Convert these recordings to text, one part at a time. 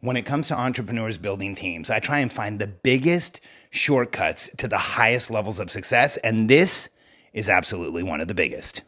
When it comes to entrepreneurs building teams, I try and find the biggest shortcuts to the highest levels of success, and this is absolutely one of the biggest.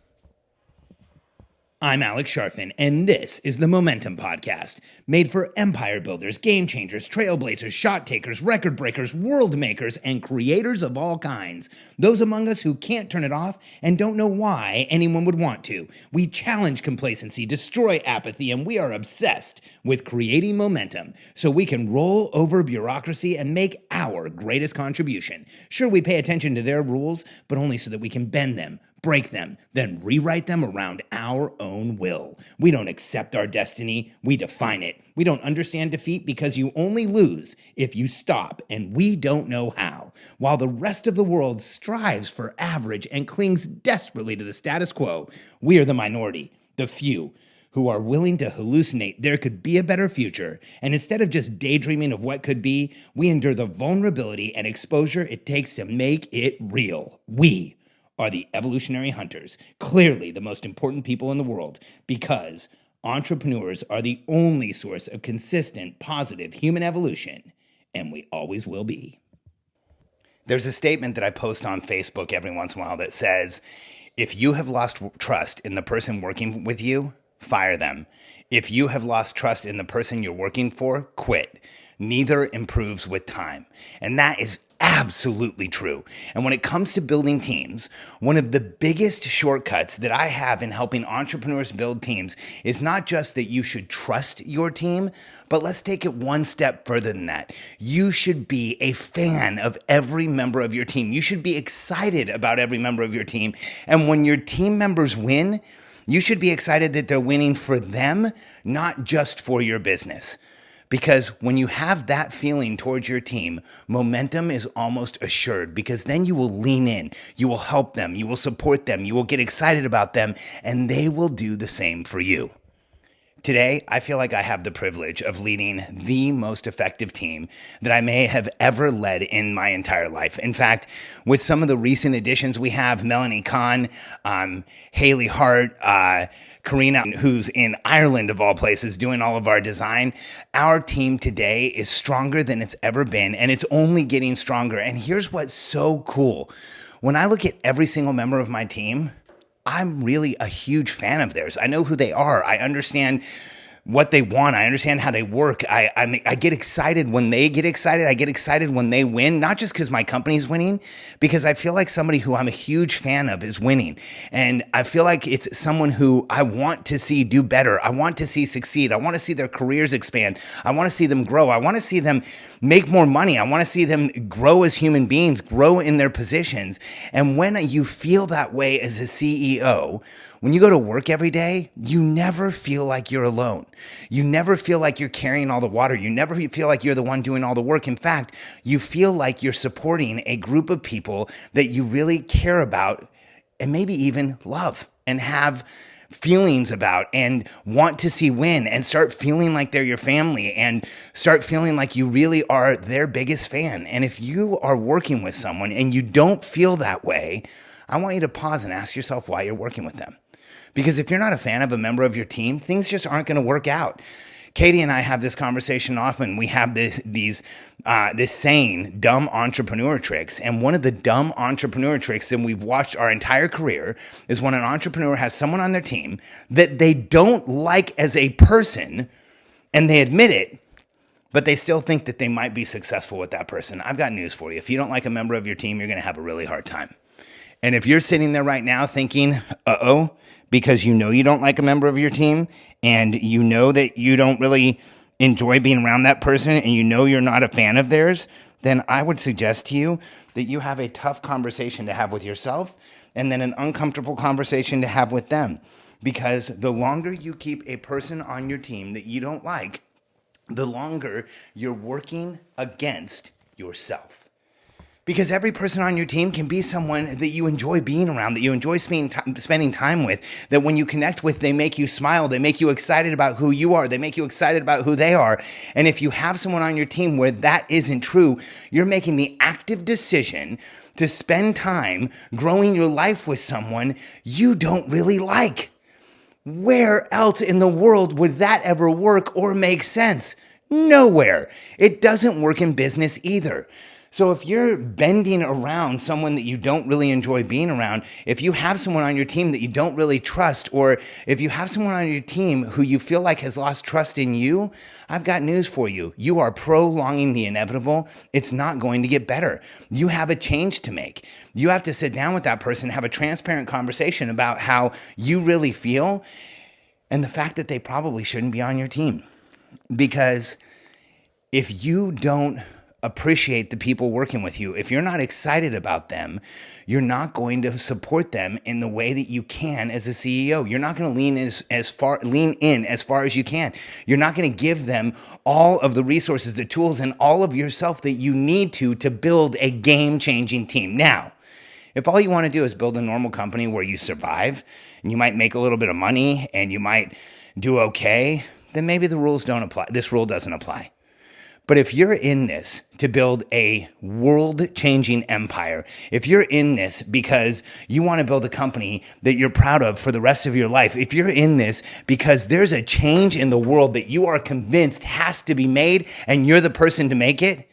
I'm Alex Sharfin, and this is the Momentum Podcast, made for empire builders, game changers, trailblazers, shot takers, record breakers, world makers, and creators of all kinds. Those among us who can't turn it off and don't know why anyone would want to. We challenge complacency, destroy apathy, and we are obsessed with creating momentum so we can roll over bureaucracy and make our greatest contribution. Sure, we pay attention to their rules, but only so that we can bend them, break them, then rewrite them around our own will. We don't accept our destiny, we define it. We don't understand defeat because you only lose if you stop, and we don't know how. While the rest of the world strives for average and clings desperately to the status quo, we are the minority, the few, who are willing to hallucinate there could be a better future, and instead of just daydreaming of what could be, we endure the vulnerability and exposure it takes to make it real. We are the evolutionary hunters, clearly the most important people in the world, because entrepreneurs are the only source of consistent, positive human evolution, and we always will be. There's a statement that I post on Facebook every once in a while that says, if you have lost trust in the person working with you, fire them. If you have lost trust in the person you're working for, quit. Neither improves with time. And that is absolutely true. And when it comes to building teams, one of the biggest shortcuts that I have in helping entrepreneurs build teams is not just that you should trust your team, but let's take it one step further than that. You should be a fan of every member of your team. You should be excited about every member of your team. And when your team members win, you should be excited that they're winning for them, not just for your business. Because when you have that feeling towards your team, momentum is almost assured, because then you will lean in, you will help them, you will support them, you will get excited about them, and they will do the same for you. Today, I feel like I have the privilege of leading the most effective team that I may have ever led in my entire life. In fact, with some of the recent additions, we have Melanie Kahn, Haley Hart, Karina, who's in Ireland of all places, doing all of our design. Our team today is stronger than it's ever been, and it's only getting stronger. And here's what's so cool. When I look at every single member of my team, I'm really a huge fan of theirs. I know who they are. I understand what they want. I understand how they work. I get excited when they get excited. I get excited when they win, not just because my company's winning, because I feel like somebody who I'm a huge fan of is winning. And I feel like it's someone who I want to see do better. I want to see succeed. I want to see their careers expand. I want to see them grow. I want to see them make more money. I want to see them grow as human beings, grow in their positions. And when you feel that way as a CEO, when you go to work every day, you never feel like you're alone. You never feel like you're carrying all the water. You never feel like you're the one doing all the work. In fact, you feel like you're supporting a group of people that you really care about and maybe even love and have feelings about and want to see win, and start feeling like they're your family and start feeling like you really are their biggest fan. And if you are working with someone and you don't feel that way, I want you to pause and ask yourself why you're working with them. Because if you're not a fan of a member of your team, things just aren't going to work out. Katie and I have this conversation often. We have this saying, dumb entrepreneur tricks. And one of the dumb entrepreneur tricks that we've watched our entire career is when an entrepreneur has someone on their team that they don't like as a person, and they admit it, but they still think that they might be successful with that person. I've got news for you. If you don't like a member of your team, you're going to have a really hard time. And if you're sitting there right now thinking, because you know you don't like a member of your team, and you know that you don't really enjoy being around that person, and you know you're not a fan of theirs, then I would suggest to you that you have a tough conversation to have with yourself, and then an uncomfortable conversation to have with them. Because the longer you keep a person on your team that you don't like, the longer you're working against yourself. Because every person on your team can be someone that you enjoy being around, that you enjoy spending time with, that when you connect with, they make you smile, they make you excited about who you are, they make you excited about who they are. And if you have someone on your team where that isn't true, you're making the active decision to spend time growing your life with someone you don't really like. Where else in the world would that ever work or make sense? Nowhere. It doesn't work in business either. So if you're bending around someone that you don't really enjoy being around, if you have someone on your team that you don't really trust, or if you have someone on your team who you feel like has lost trust in you, I've got news for you. You are prolonging the inevitable. It's not going to get better. You have a change to make. You have to sit down with that person, have a transparent conversation about how you really feel and the fact that they probably shouldn't be on your team. Because if you don't appreciate the people working with you, if you're not excited about them, you're not going to support them in the way that you can as a CEO. You're not going to lean in as far as you can. You're not going to give them all of the resources, the tools, and all of yourself that you need to build a game-changing team. Now, if all you want to do is build a normal company where you survive and you might make a little bit of money and you might do okay, then maybe the rules don't apply. This rule doesn't apply. But if you're in this to build a world-changing empire, if you're in this because you want to build a company that you're proud of for the rest of your life, if you're in this because there's a change in the world that you are convinced has to be made and you're the person to make it,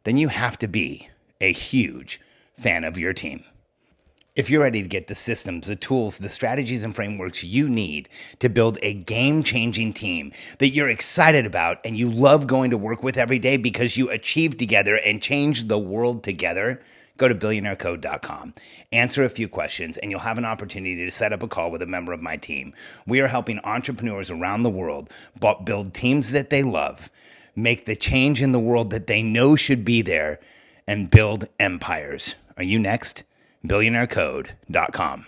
then you have to be a huge fan of your team. If you're ready to get the systems, the tools, the strategies, and frameworks you need to build a game-changing team that you're excited about and you love going to work with every day because you achieved together and changed the world together, go to billionairecode.com, answer a few questions, and you'll have an opportunity to set up a call with a member of my team. We are helping entrepreneurs around the world build teams that they love, make the change in the world that they know should be there, and build empires. Are you next? billionairecode.com.